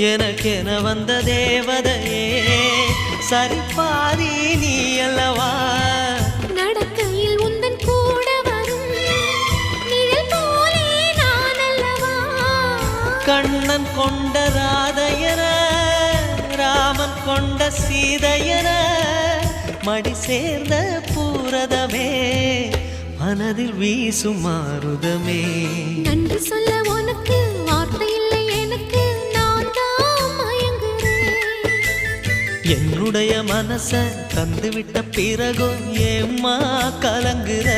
எனக்கென வந்த தேவதையே சரிபாதி நீ அல்லவா நடக்கையில் உந்தன் கூட வரும் நிழல் போலே நான் அல்லவா கண்ணன் கொண்ட ராதையர ராமன் கொண்ட சீதையர மடி சேர்ந்த பூரதமே மனதில் வீசும் மாருதமே நன்றி சொல்ல உனக்கு வார்த்தை இல்லை எனக்கு நான் தான் மயங்குறேன் என்னுடைய மனச தந்துவிட்ட பிறகும் ஏம்மா கலங்குற